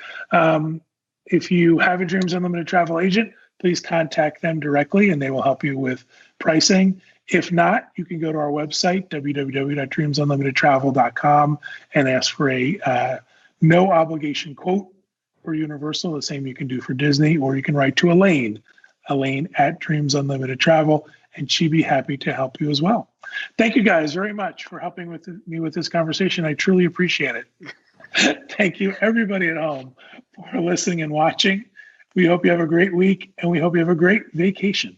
If you have a Dreams Unlimited travel agent, please contact them directly and they will help you with pricing. If not, you can go to our website, www.dreamsunlimitedtravel.com, and ask for a no obligation quote for Universal, the same you can do for Disney, or you can write to Elaine at Dreams Unlimited Travel, and she'd be happy to help you as well. Thank you guys very much for helping me with this conversation. I truly appreciate it. Thank you, everybody at home, for listening and watching. We hope you have a great week, and we hope you have a great vacation.